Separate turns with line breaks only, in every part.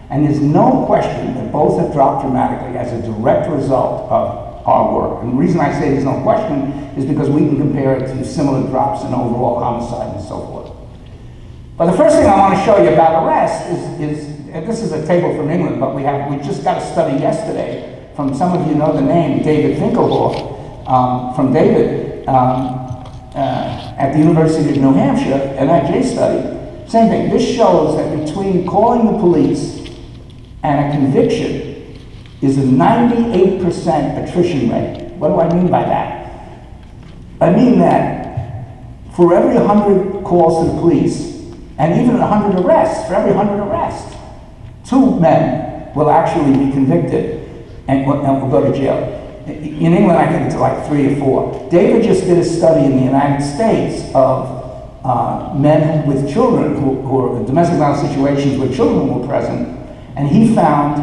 And there's no question that both have dropped dramatically as a direct result of our work. And the reason I say there's no question is because we can compare it to similar drops in overall homicide and so forth. But the first thing I want to show you about arrest is and this is a table from England, but we just got a study yesterday from, some of you know the name, David Finkelhoff, from David at the University of New Hampshire, NIJ study. Same thing, this shows that between calling the police and a conviction is a 98% attrition rate. What do I mean by that? I mean that for every 100 calls to the police, and even 100 arrests, for every 100 arrests, 2 men will actually be convicted and will go to jail. In England, I think it's like 3 or 4. David just did a study in the United States of men with children who are in domestic violence situations where children were present, and he found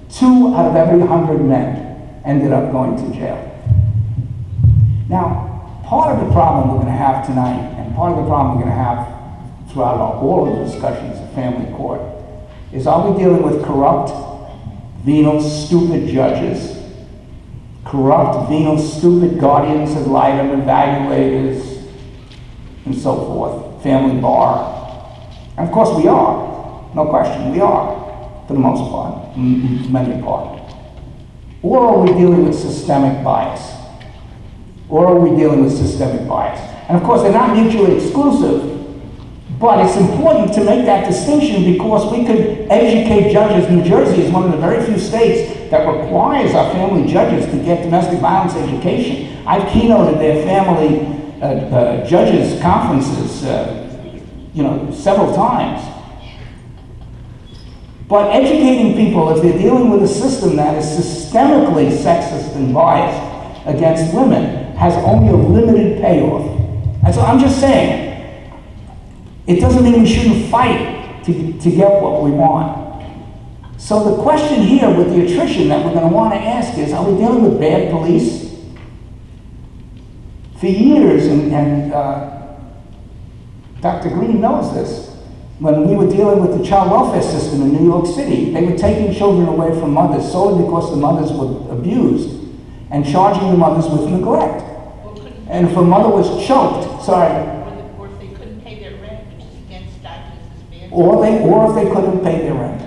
2 out of every 100 men ended up going to jail. Now, part of the problem we're going to have tonight, and part of the problem we're going to have throughout all of the discussions of family court, is are we dealing with corrupt, venal, stupid judges, corrupt, venal, stupid guardians ad litem, evaluators, and so forth, family bar? And of course we are, no question, we are, for the most part, many part. Or are we dealing with systemic bias? Or are we dealing with systemic bias? And of course they're not mutually exclusive, but it's important to make that distinction because we could educate judges. New Jersey is one of the very few states that requires our family judges to get domestic violence education. I've keynoted their family judges conferences, several times. But educating people, if they're dealing with a system that is systemically sexist and biased against women, has only a limited payoff. And so I'm just saying, it doesn't mean we shouldn't fight to get what we want. So the question here with the attrition that we're going to want to ask is, are we dealing with bad police? For years, and Dr. Green knows this, when we were dealing with the child welfare system in New York City, they were taking children away from mothers solely because the mothers were abused and charging the mothers with neglect. And if a mother was choked,
or if they couldn't pay their rent, which is against statutes as bad.
Or if they couldn't pay their rent.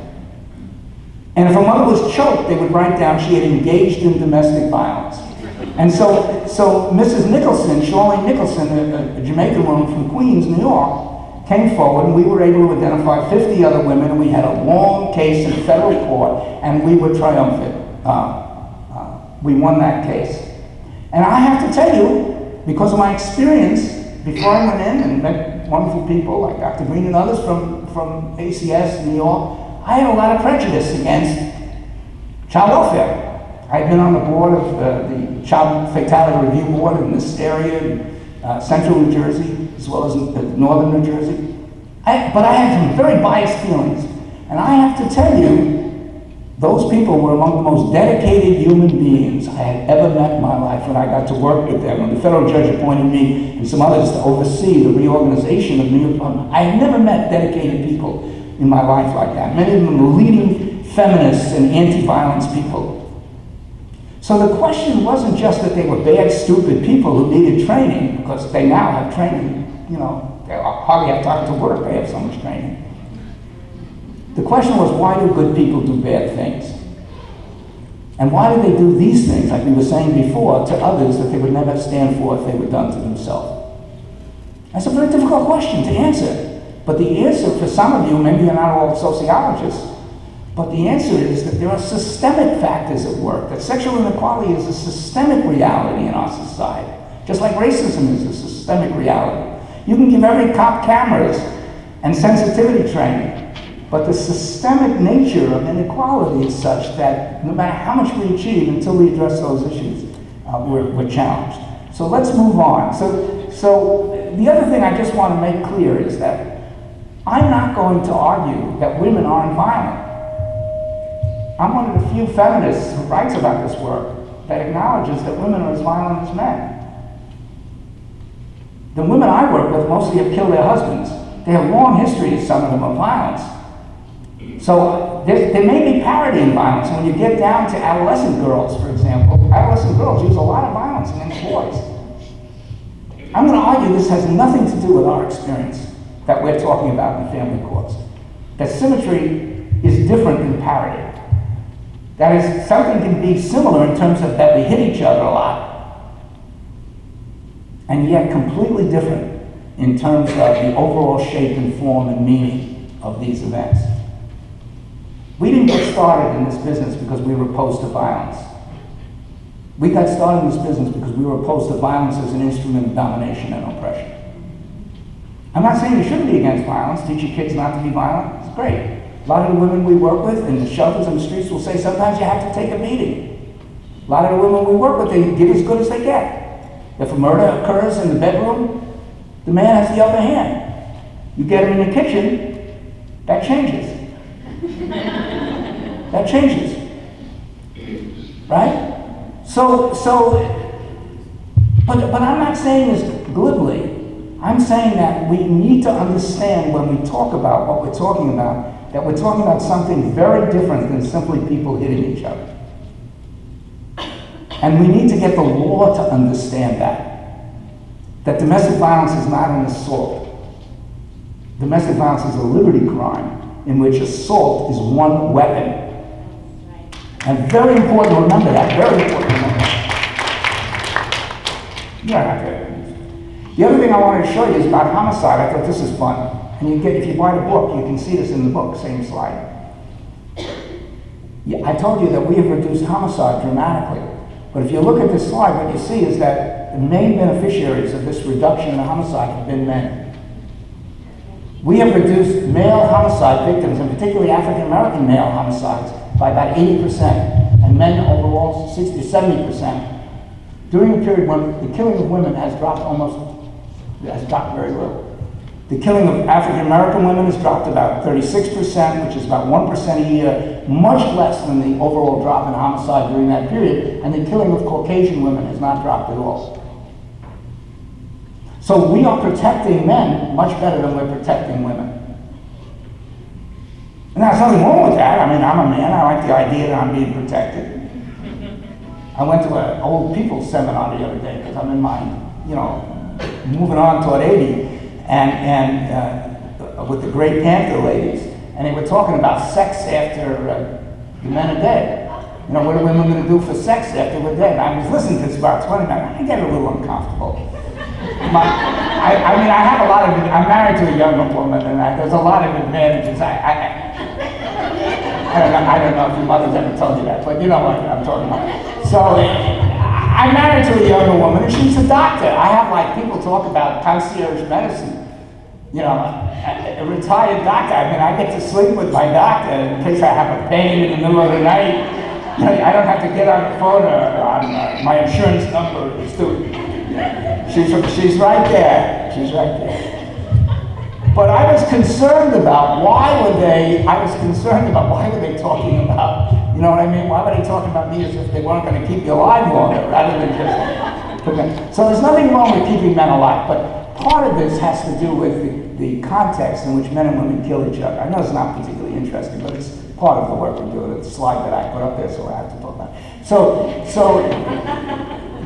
And if a mother was choked, they would write down she had engaged in domestic violence. And so Mrs. Nicholson, Charlene Nicholson, a Jamaican woman from Queens, New York, came forward, and we were able to identify 50 other women, and we had a long case in federal court, and we were triumphant. We won that case. And I have to tell you, because of my experience, before I went in and met wonderful people like Dr. Green and others from ACS New York, I had a lot of prejudice against child welfare. I had been on the board of the Child Fatality Review Board in this area, in central New Jersey, as well as northern New Jersey. But I had some very biased feelings. And I have to tell you, those people were among the most dedicated human beings I had ever met in my life when I got to work with them. When the federal judge appointed me and some others to oversee the reorganization of New York, I had never met dedicated people in my life like that. Many of them were leading feminists and anti-violence people. So the question wasn't just that they were bad, stupid people who needed training, because they now have training, they hardly have time to work, they have so much training. The question was, why do good people do bad things? And why do they do these things, like we were saying before, to others that they would never stand for if they were done to themselves? That's a very difficult question to answer. But the answer for some of you, maybe you're not all sociologists, but the answer is that there are systemic factors at work, that sexual inequality is a systemic reality in our society, just like racism is a systemic reality. You can give every cop cameras and sensitivity training, but the systemic nature of inequality is such that no matter how much we achieve, until we address those issues, we're challenged. So let's move on. So the other thing I just want to make clear is that I'm not going to argue that women aren't violent. I'm one of the few feminists who writes about this work that acknowledges that women are as violent as men. The women I work with mostly have killed their husbands. They have long histories, some of them, of violence. So there may be parity in violence. When you get down to adolescent girls, for example, adolescent girls use a lot of violence against boys. I'm going to argue this has nothing to do with our experience that we're talking about in family courts. That symmetry is different than parity. That is, something can be similar in terms of that we hit each other a lot, and yet completely different in terms of the overall shape and form and meaning of these events. We didn't get started in this business because we were opposed to violence. We got started in this business because we were opposed to violence as an instrument of domination and oppression. I'm not saying you shouldn't be against violence, teach your kids not to be violent, it's great. A lot of the women we work with in the shelters and the streets will say sometimes you have to take a beating. A lot of the women we work with, they give as good as they get. If a murder occurs in the bedroom, the man has the upper hand. You get him in the kitchen, that changes. That changes. Right? But I'm not saying this glibly. I'm saying that we need to understand when we talk about what we're talking about, that we're talking about something very different than simply people hitting each other. And we need to get the law to understand that domestic violence is not an assault. Domestic violence is a liberty crime in which assault is one weapon. And very important to remember that, very important to remember that. The other thing I wanted to show you is about homicide. I thought this is fun. And if you buy the book, you can see this in the book, same slide. Yeah, I told you that we have reduced homicide dramatically. But if you look at this slide, what you see is that the main beneficiaries of this reduction in homicide have been men. We have reduced male homicide victims, and particularly African-American male homicides, by about 80%, and men overall 60 to 70%. During a period when the killing of women has dropped very little. The killing of African-American women has dropped about 36%, which is about 1% a year, much less than the overall drop in homicide during that period, and the killing of Caucasian women has not dropped at all. So we are protecting men much better than we're protecting women. And there's nothing wrong with that. I mean, I'm a man, I like the idea that I'm being protected. I went to an old people's seminar the other day because I'm in my, moving on toward 80, and with the Great Panther ladies, and they were talking about sex after the men are dead. What are women going to do for sex after we're dead? I was listening to this about 20 minutes. I get a little uncomfortable. I'm married to a younger woman, and there's a lot of advantages. I don't know if your mother's ever told you that, but you know what I'm talking about. So, I'm married to a younger woman, and she's a doctor. I have people talk about concierge medicine. A retired doctor. I get to sleep with my doctor in case I have a pain in the middle of the night. I don't have to get on the phone on my insurance number. She's right there. She's right there. But I was concerned about why were they talking about, why were they talking about me as if they weren't going to keep you alive longer rather than just put men. So there's nothing wrong with keeping men alive, but part of this has to do with the context in which men and women kill each other. I know it's not particularly interesting, but it's part of the work we're doing. It's a slide that I put up there, so I have to talk about it.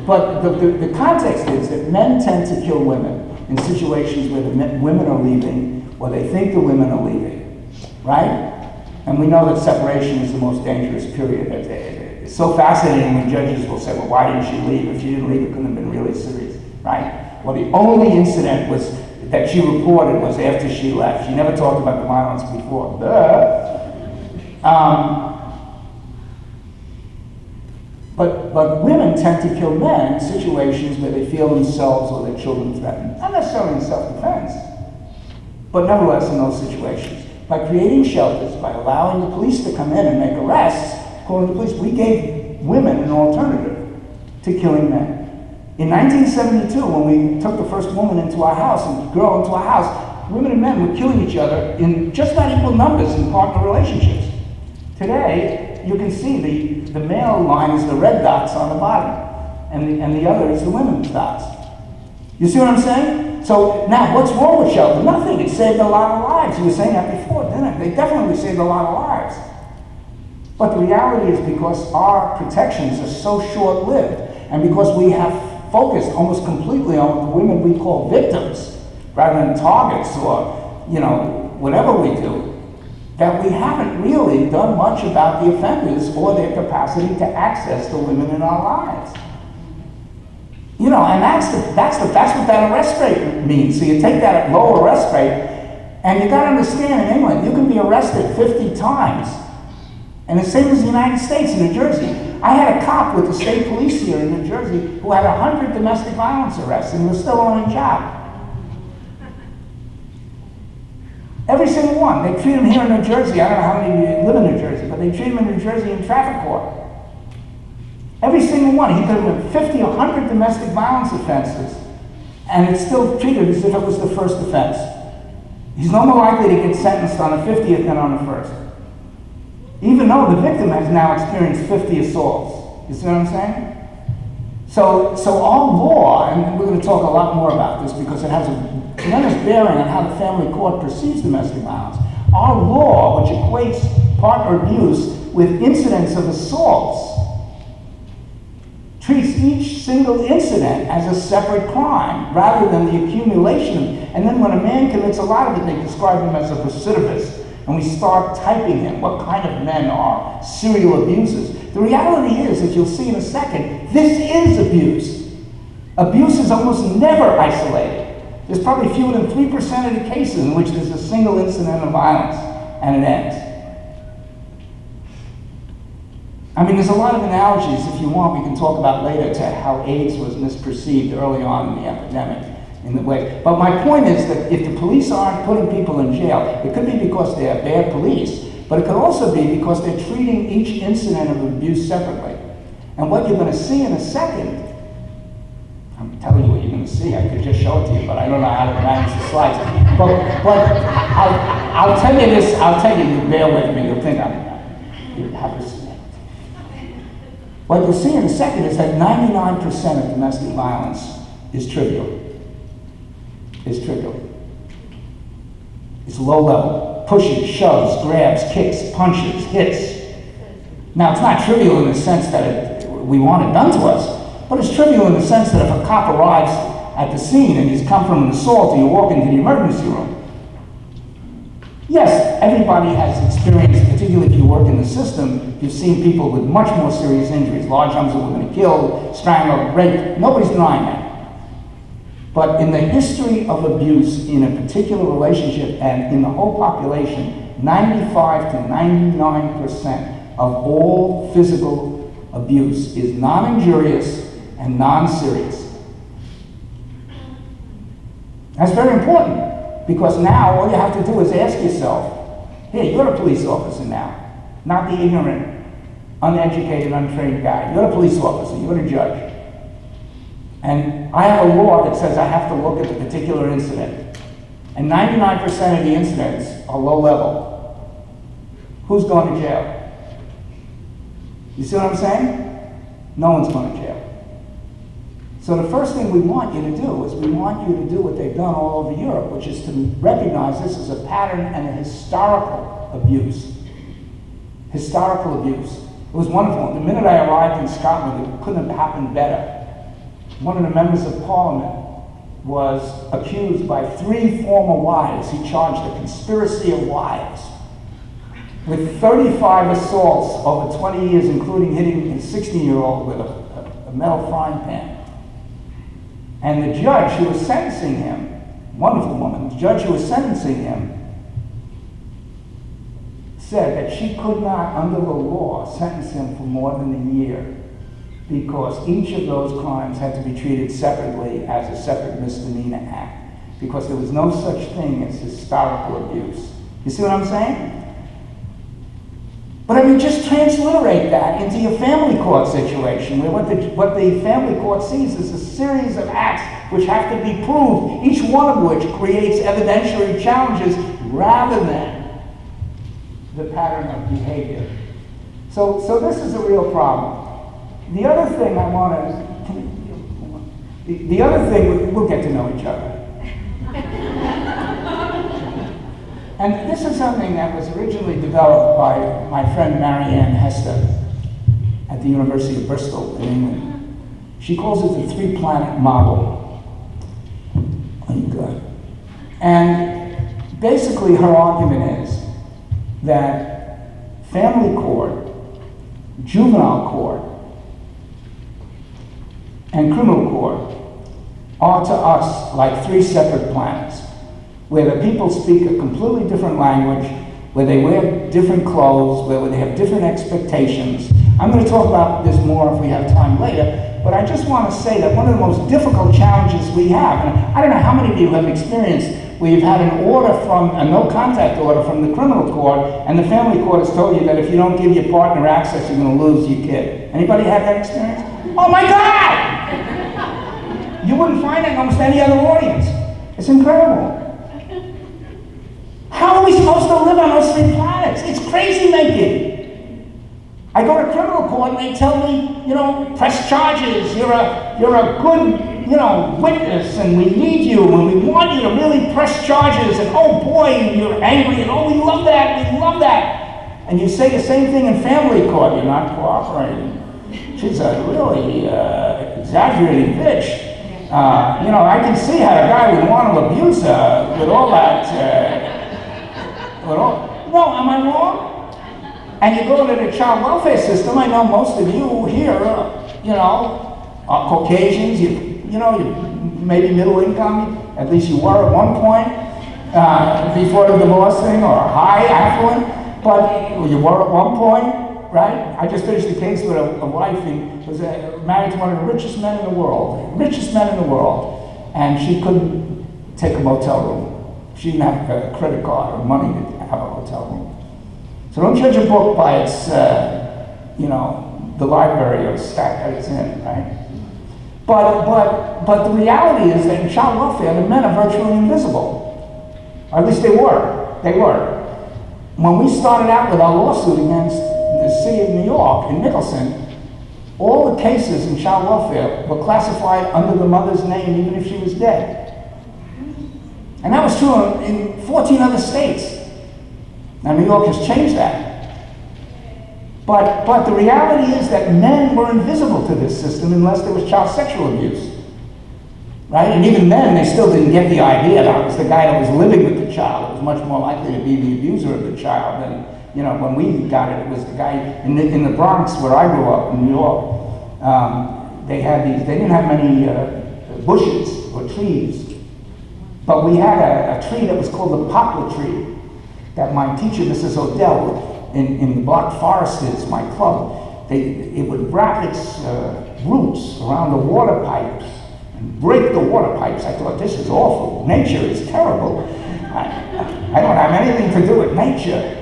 But the context is that men tend to kill women in situations where the women are leaving, or they think the women are leaving, right? And we know that separation is the most dangerous period. It's so fascinating when judges will say, well, why didn't she leave? If she didn't leave, it couldn't have been really serious, right? Well, the only incident that she reported was after she left. She never talked about the violence before. But women tend to kill men in situations where they feel themselves or their children threatened. Not necessarily in self-defense, but nevertheless in those situations. By creating shelters, by allowing the police to come in and make arrests, calling the police, we gave women an alternative to killing men. In 1972, when we took the first woman into our house and girl into our house, women and men were killing each other in just about equal numbers in partner relationships. Today, you can see the male line is the red dots on the bottom, and the other is the women's dots. You see what I'm saying? So now, what's wrong with shelter? Nothing. It saved a lot of lives. You were saying that before, didn't it? They definitely saved a lot of lives. But the reality is because our protections are so short-lived, and because we have focused almost completely on the women we call victims, rather than targets or, you know, whatever we do, that we haven't really done much about the offenders or their capacity to access the women in our lives. You know, and that's what that arrest rate means. So you take that low arrest rate, and you got to understand, in England, you can be arrested 50 times. And the same as the United States, in New Jersey. I had a cop with the state police here in New Jersey who had 100 domestic violence arrests and was still on a job. Every single one. They treat him here in New Jersey. I don't know how many of you live in New Jersey, but they treat him in New Jersey in traffic court. Every single one. He could have been 50, 100 domestic violence offenses, and it's still treated as if it was the first offense. He's no more likely to get sentenced on the 50th than on the first. Even though the victim has now experienced 50 assaults. You see what I'm saying? So our law, and we're going to talk a lot more about this because it has a tremendous bearing on how the family court perceives domestic violence. Our law, which equates partner abuse with incidents of assaults, treats each single incident as a separate crime rather than the accumulation. And then when a man commits a lot of it, they describe him as a recidivist. And we start typing him. What kind of men are serial abusers? The reality is, as you'll see in a second, this is abuse. Abuse is almost never isolated. There's probably fewer than 3% of the cases in which there's a single incident of violence and it ends. I mean, there's a lot of analogies, if you want, we can talk about later, to how AIDS was misperceived early on in the epidemic. In the way. But my point is that if the police aren't putting people in jail, it could be because they're bad police, but it could also be because they're treating each incident of abuse separately. And what you're going to see in a second, I'm telling you what you're going to see, I could just show it to you, but I don't know how to manage the slides. But I'll tell you this, you bear with me, you'll think you have this. What you'll see in a second is that 99% of domestic violence is trivial. Is trivial. It's low level. Pushes, shoves, grabs, kicks, punches, hits. Now, it's not trivial in the sense that we want it done to us, but it's trivial in the sense that if a cop arrives at the scene and he's come from an assault and you walk into the emergency room, yes, everybody has experienced, particularly if you work in the system, you've seen people with much more serious injuries, large numbers of women killed, strangled, raped. Nobody's denying that. But in the history of abuse in a particular relationship and in the whole population, 95 to 99% of all physical abuse is non-injurious and non-serious. That's very important because now all you have to do is ask yourself, here, you're a police officer now, not the ignorant, uneducated, untrained guy. You're a police officer, you're a judge. And I have a law that says I have to look at the particular incident. And 99% of the incidents are low level. Who's going to jail? You see what I'm saying? No one's going to jail. So the first thing we want you to do is we want you to do what they've done all over Europe, which is to recognize this as a pattern and a historical abuse. Historical abuse. It was wonderful. The minute I arrived in Scotland, it couldn't have happened better. One of the members of parliament was accused by 3 former wives. He charged a conspiracy of wives with 35 assaults over 20 years, including hitting a 16-year-old with a metal frying pan. And the judge who was sentencing him, wonderful woman, the judge who was sentencing him said that she could not, under the law, sentence him for more than a year, because each of those crimes had to be treated separately as a separate misdemeanor act, because there was no such thing as historical abuse. You see what I'm saying? But I mean, just transliterate that into your family court situation, where what the family court sees is a series of acts which have to be proved, each one of which creates evidentiary challenges rather than the pattern of behavior. So this is a real problem. The other thing I want to, the other thing, we'll get to know each other. And this is something that was originally developed by my friend Marianne Hester at the University of Bristol in England. She calls it the three-planet model. Oh, you good. And basically her argument is that family court, juvenile court, and criminal court are to us like three separate planets, where the people speak a completely different language, where they wear different clothes, where they have different expectations. I'm going to talk about this more if we have time later, but I just want to say that one of the most difficult challenges we have, and I don't know how many of you have experienced where you've had an order from, a no-contact order from the criminal court, and the family court has told you that if you don't give your partner access, you're going to lose your kid. Anybody had that experience? Oh my God! You wouldn't find that in almost any other audience. It's incredible. How are we supposed to live on those three planets? It's crazy making. I go to criminal court and they tell me, you know, press charges. You're a good, you know, witness, and we need you, and we want you to really press charges. And oh boy, you're angry, and oh, we love that, we love that. And you say the same thing in family court. You're not cooperating. She's a really exaggerating bitch. You know, I can see how a guy would want to abuse her with all that. No, am I wrong? And you go to the child welfare system. I know most of you here, you know, are Caucasians. You know, you maybe middle income. At least you were at one point before the divorce thing, or high affluent. But you were at one point, right? I just finished a case with a wife who was married to one of the richest men in the world, and she couldn't take a motel room. She didn't have a credit card or money to have a hotel room. So don't judge a book by its, you know, the library or stack that it's in, right? But the reality is that in child welfare, the men are virtually invisible. Or at least they were. They were. When we started out with our lawsuit against the city of New York in Nicholson, all the cases in child welfare were classified under the mother's name, even if she was dead. And that was true in 14 other states. Now, New York has changed that. But the reality is that men were invisible to this system unless there was child sexual abuse. Right? And even then, they still didn't get the idea that it was the guy that was living with the child that was much more likely to be the abuser of the child than, you know, when we got it, it was the guy in the Bronx where I grew up in New York. They didn't have many bushes or trees. But we had a tree that was called the poplar tree that my teacher, Mrs. Odell, in the Black Foresters, my club, it would wrap its roots around the water pipes and break the water pipes. I thought, this is awful. Nature is terrible. I don't have anything to do with nature.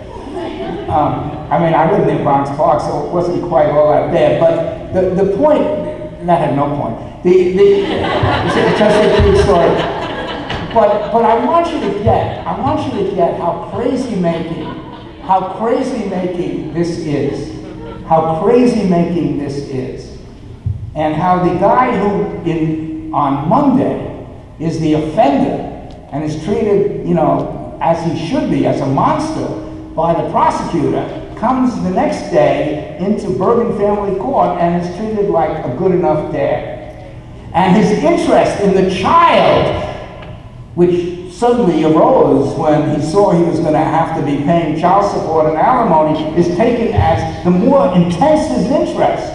I mean, I lived in Bronx Park, so it wasn't quite all that bad. But the point, that had no point. It's just a true story. But I want you to get how crazy making this is. How crazy making this is. And how the guy who on Monday is the offender and is treated, you know, as he should be, as a monster by the prosecutor, comes the next day into Bergen Family Court and is treated like a good enough dad. And his interest in the child, which suddenly arose when he saw he was going to have to be paying child support and alimony, is taken as the more intense his interest,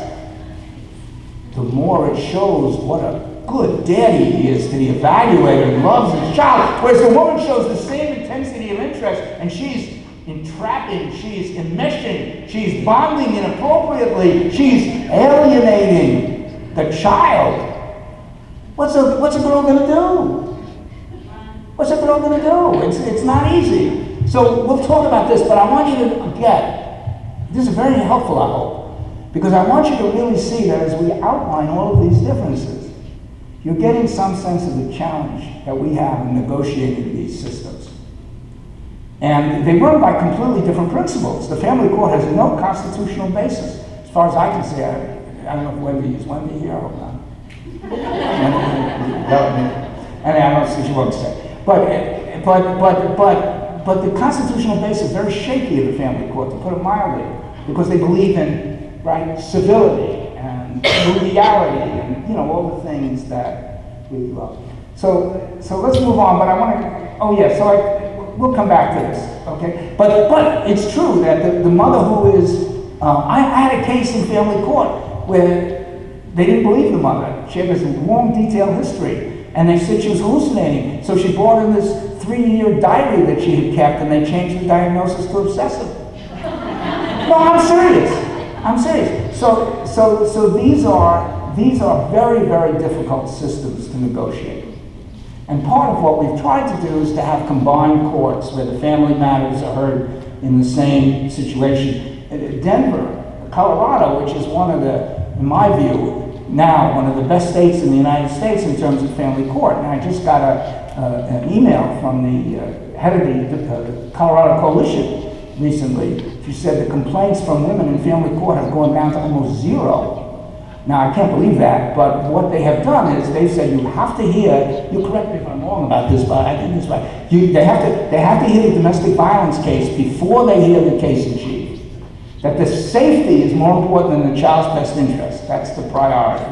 the more it shows what a good daddy he is to the evaluator and loves his child. Whereas the woman shows the same intensity of interest, and she's entrapping, she's enmeshing, she's bonding inappropriately, she's alienating the child. What's a girl going to do? What's a girl going to do? It's not easy. So we'll talk about this, but I want you to get, this is very helpful, I hope, because I want you to really see that as we outline all of these differences, you're getting some sense of the challenge that we have in negotiating these systems. And they run by completely different principles. The family court has no constitutional basis, as far as I can see. I don't know if Wendy here, I hope not. And I don't see she won't say. But but the constitutional base is very shaky of the family court, to put it mildly, because they believe in, right, civility and familiarity and, you know, all the things that we love. So let's move on, but I want to, oh yeah, so we'll come back to this, okay? But it's true that the mother who is, I had a case in family court where they didn't believe the mother. She had this long, detailed history, and they said she was hallucinating. So she brought in this 3-year diary that she had kept, and they changed the diagnosis to obsessive. No, I'm serious. I'm serious. So these are very, very difficult systems to negotiate. And part of what we've tried to do is to have combined courts where the family matters are heard in the same situation. Denver, Colorado, which is one of the, in my view, now one of the best states in the United States in terms of family court. And I just got an email from the head of the Colorado Coalition recently. She said the complaints from women in family court have gone down to almost 0. Now, I can't believe that, but what they have done is they said you have to hear, you correct me if I'm wrong about this, but I think this right. They have to hear the domestic violence case before they hear the case in chief. That the safety is more important than the child's best interest. That's the priority.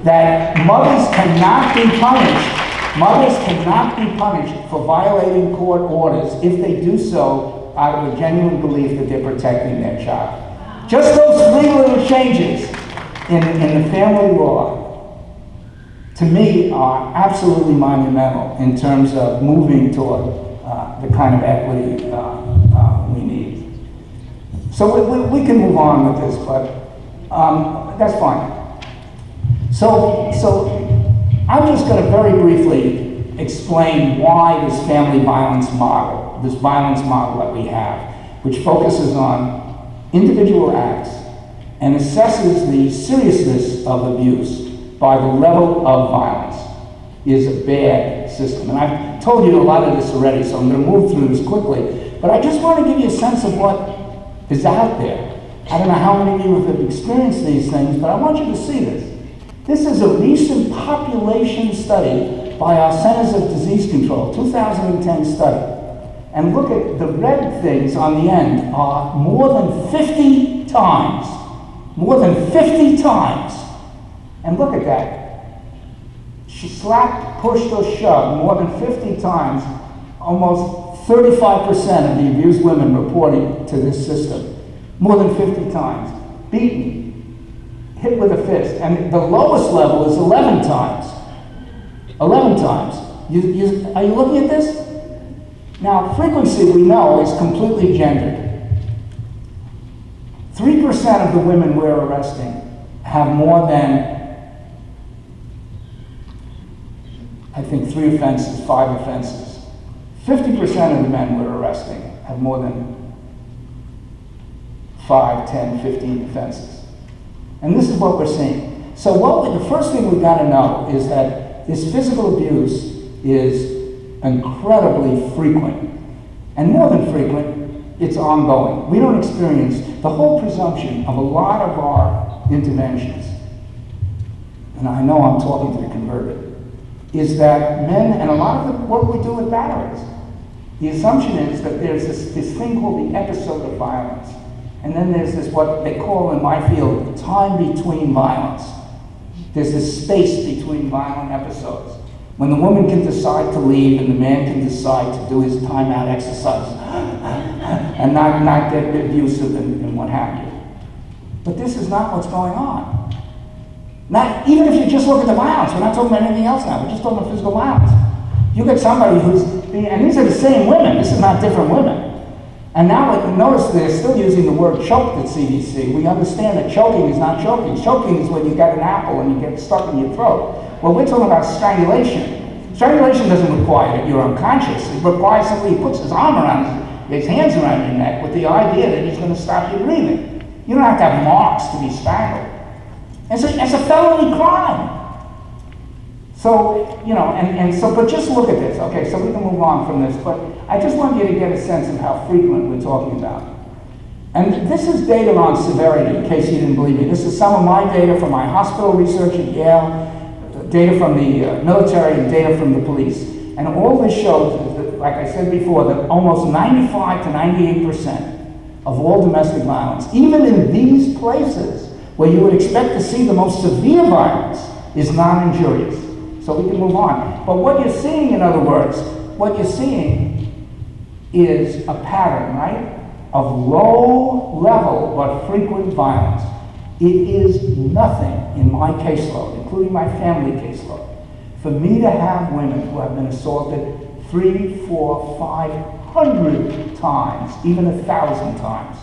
That mothers cannot be punished for violating court orders if they do so out of a genuine belief that they're protecting their child. Just those 3 little changes in the family law, to me, are absolutely monumental in terms of moving toward the kind of equity we need. So we can move on with this, but that's fine. So I'm just going to very briefly explain why this family violence model, this violence model that we have, which focuses on individual acts and assesses the seriousness of abuse by the level of violence, is a bad system. And I've told you a lot of this already, so I'm going to move through this quickly. But I just want to give you a sense of what is out there. I don't know how many of you have experienced these things, but I want you to see this. This is a recent population study by our Centers of Disease Control, 2010 study. And look at the red things on the end are more than 50 times. More than 50 times. And look at that. She slapped, pushed, or shoved more than 50 times. Almost 35% of the abused women reporting to this system. More than 50 times. Beaten, hit with a fist. And the lowest level is 11 times. 11 times. Are you looking at this? Now, frequency, we know, is completely gendered. 3% of the women we're arresting have more than, I think, 3 offenses, 5 offenses. 50% of the men we're arresting have more than 5, 10, 15 offenses. And this is what we're seeing. So the first thing we've got to know is that this physical abuse is incredibly frequent. And more than frequent, it's ongoing. We don't experience the whole presumption of a lot of our interventions, and I know I'm talking to the converted, is that men, and a lot of the work we do with batteries, the assumption is that there's this thing called the episode of violence. And then there's this, what they call in my field, time between violence. There's this space between violent episodes. When the woman can decide to leave and the man can decide to do his timeout exercise and not get abusive and what have you. But this is not what's going on. Even if you just look at the violence, we're not talking about anything else now, we're just talking about physical violence. You get somebody who's, and these are the same women, this is not different women. And now notice they're still using the word choked at CDC. We understand that choking is not choking. Choking is when you get an apple and you get stuck in your throat. Well, we're talking about strangulation. Strangulation doesn't require that you're unconscious. It requires somebody who puts his arm around his hands around your neck with the idea that he's going to stop you breathing. You don't have to have marks to be strangled. It's a felony crime. So, but just look at this. Okay, so we can move on from this, but I just want you to get a sense of how frequent we're talking about. And this is data on severity, in case you didn't believe me. This is some of my data from my hospital research at Yale, data from the military, and data from the police. And all this shows is that like I said before, that almost 95 to 98% of all domestic violence, even in these places where you would expect to see the most severe violence, is non-injurious. So we can move on. But what you're seeing, in other words, what you're seeing is a pattern, right, of low level but frequent violence. It is nothing in my caseload, including my family caseload, for me to have women who have been assaulted 300, 400, 500 times, even 1,000 times.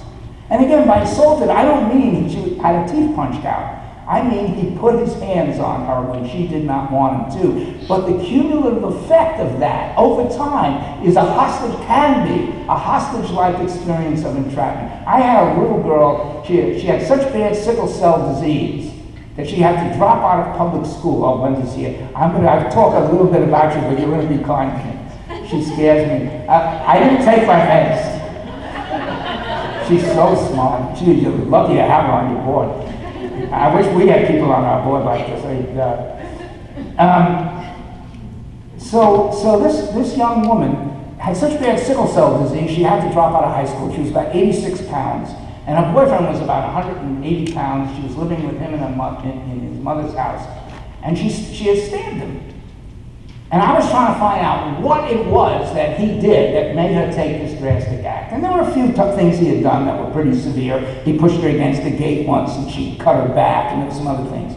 And again, by assaulted, I don't mean she had her teeth punched out. I mean he put his hands on her when she did not want him to. But the cumulative effect of that over time is can be a hostage-like experience of entrapment. I had a little girl, she had such bad sickle cell disease that she had to drop out of public school. Oh, Wendy's here. I'll talk a little bit about you, but you're going to be kind to me. She scares me. I didn't take my meds. She's so smart. You're lucky to have her on your board. I wish we had people on our board like this. So this young woman had such bad sickle cell disease, she had to drop out of high school. She was about 86 pounds, and her boyfriend was about 180 pounds. She was living with him in his mother's house, and she had stabbed him. And I was trying to find out what it was that he did that made her take this drastic act. And there were a few things he had done that were pretty severe. He pushed her against the gate once and she cut her back, and there were some other things.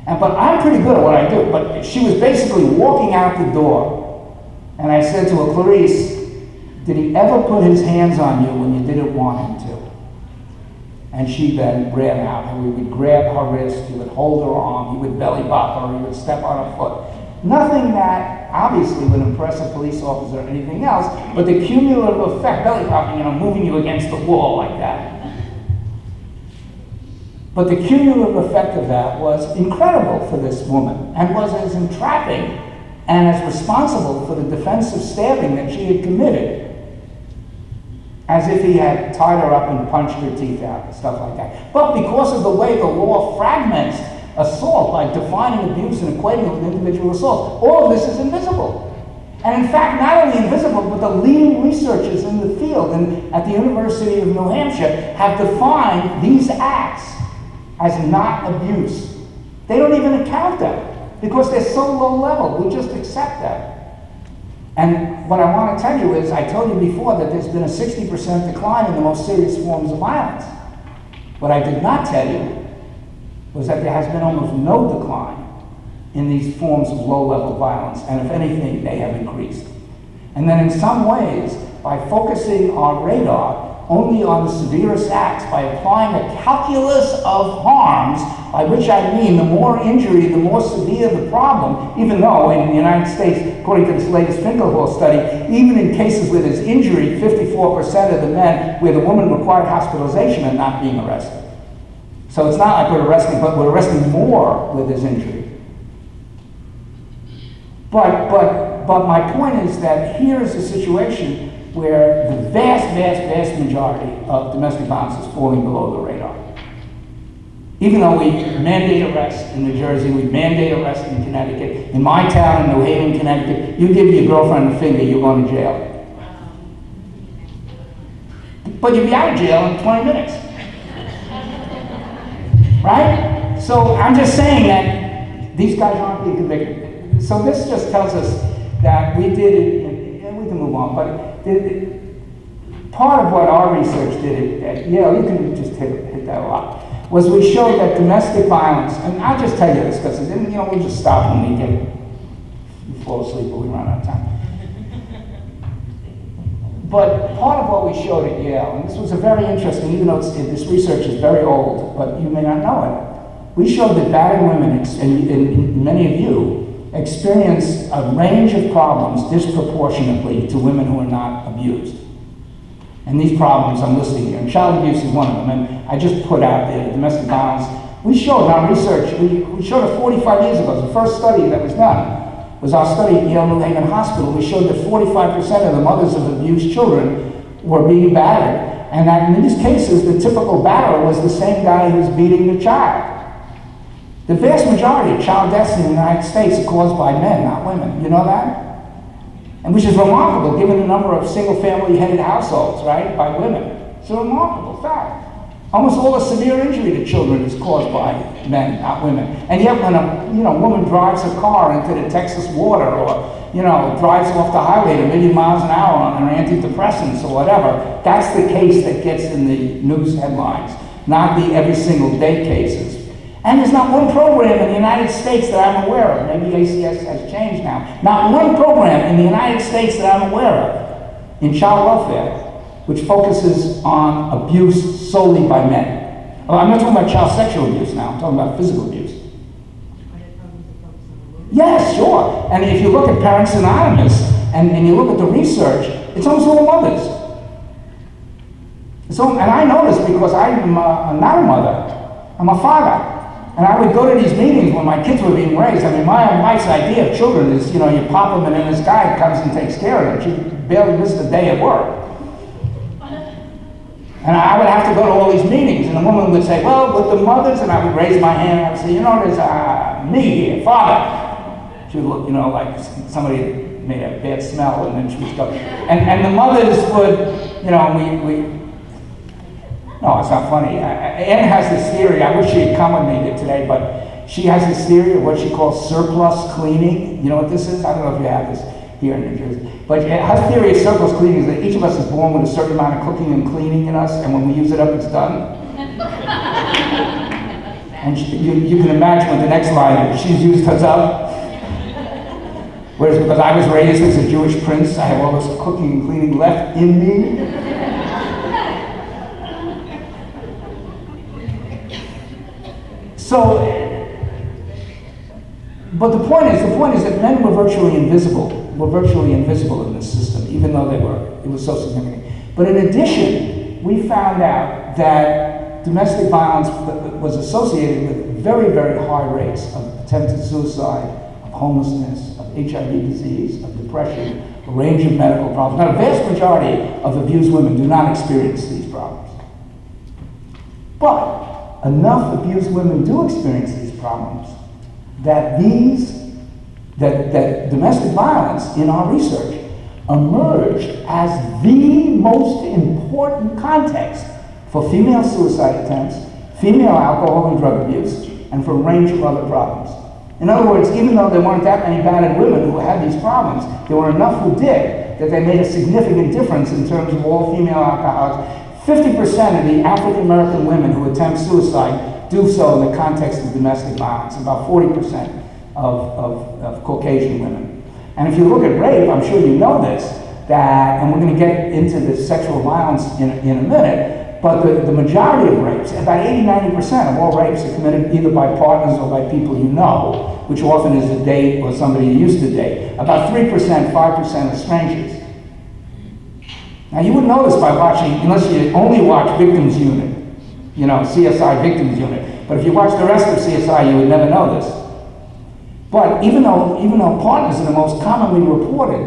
But I'm pretty good at what I do. But she was basically walking out the door, and I said to her, Clarice, did he ever put his hands on you when you didn't want him to? And she then ran out, and we would grab her wrist, he would hold her arm, he would belly bop her, he would step on her foot. Nothing that obviously would impress a police officer or anything else, but the cumulative effect, belly popping, moving you against the wall like that. But the cumulative effect of that was incredible for this woman, and was as entrapping and as responsible for the defensive stabbing that she had committed as if he had tied her up and punched her teeth out and stuff like that. But because of the way the law fragments assault by defining abuse and equating it with individual assault, all of this is invisible. And in fact, not only invisible, but the leading researchers in the field and at the University of New Hampshire have defined these acts as not abuse. They don't even account them because they're so low level. We just accept them. And what I want to tell you is, I told you before that there's been a 60% decline in the most serious forms of violence. What I did not tell you was that there has been almost no decline in these forms of low-level violence, and if anything, they have increased. And then in some ways, by focusing our radar only on the severest acts, by applying a calculus of harms, by which I mean the more injury, the more severe the problem, even though in the United States, according to this latest Finkelhall study, even in cases where there's injury, 54% of the men where the woman required hospitalization are not being arrested. So it's not like we're arresting, but we're arresting more with this injury. But my point is that here is a situation where the vast majority of domestic violence is falling below the radar. Even though we mandate arrest in New Jersey, we mandate arrest in Connecticut. In my town, in New Haven, Connecticut, you give your girlfriend a finger, you're going to jail. But you'll be out of jail in 20 minutes. Right? So I'm just saying that these guys aren't being convicted. So this just tells us that we did it, and we can move on, but part of what our research did at Yale, you can just hit that a lot, was we showed that domestic violence, and I'll just tell you this, because we'll just stop when we fall asleep or we run out of time. But part of what we showed at Yale, and this was a very interesting, even though this research is very old, but you may not know it, we showed that battered women, and many of you, experience a range of problems disproportionately to women who are not abused. And these problems I'm listing here, and child abuse is one of them, and I just put out there domestic violence. We showed in our research, we showed it 45 years ago, the first study that was done was our study at Yale New Haven Hospital. We showed that 45% of the mothers of abused children were being battered, and that in these cases, the typical batterer was the same guy who was beating the child. The vast majority of child deaths in the United States are caused by men, not women. You know that? And which is remarkable given the number of single-family headed households, right, by women. It's a remarkable fact. Almost all the severe injury to children is caused by men, not women. And yet when a woman drives a car into the Texas water or drives off the highway at 1,000,000 miles an hour on her antidepressants or whatever, that's the case that gets in the news headlines, not the every single day cases. And there's not one program in the United States that I'm aware of, maybe ACS has changed now, not one program in the United States that I'm aware of in child welfare which focuses on abuse solely by men. Oh, I'm not talking about child sexual abuse now, I'm talking about physical abuse. Yes, sure. And if you look at Parents Anonymous and you look at the research, it's almost all mothers. And I know this because I'm not a mother, I'm a father. And I would go to these meetings when my kids were being raised. I mean, my wife's idea of children is, you pop them and then this guy comes and takes care of them. She barely missed a day at work. And I would have to go to all these meetings, and the woman would say, well, with the mothers, and I would raise my hand, and I would say, there's me here, father. She would look, like somebody made a bad smell, and then she would go. And the mothers would, no, it's not funny. Ann has this theory, I wish she had come with me today, but she has this theory of what she calls surplus cleaning. You know what this is? I don't know if you have this here in New Jersey. But her theory of surplus cleaning is that each of us is born with a certain amount of cooking and cleaning in us, and when we use it up, it's done. And you can imagine with the next line, she's used hers up. Whereas because I was raised as a Jewish prince, I have all this cooking and cleaning left in me. But the point is that men were virtually invisible in this system, even though it was so significant. But in addition, we found out that domestic violence was associated with very, very high rates of attempted suicide, of homelessness, of HIV disease, of depression, a range of medical problems. Now, the vast majority of abused women do not experience these problems. But enough abused women do experience these problems that domestic violence in our research emerged as the most important context for female suicide attempts, female alcohol and drug abuse, and for a range of other problems. In other words, even though there weren't that many battered women who had these problems, there were enough who did that they made a significant difference in terms of all female alcoholics. 50% of the African American women who attempt suicide do so in the context of domestic violence, about 40% of Caucasian women. And if you look at rape, I'm sure you know this, and we're going to get into the sexual violence in a minute, but the majority of rapes, about 80-90% of all rapes are committed either by partners or by people you know, which often is a date or somebody you used to date. About 3%, 5% are strangers. Now you wouldn't know this by watching, unless you only watch Victims Unit, CSI Victims Unit. But if you watch the rest of CSI, you would never know this. But even though partners are the most commonly reported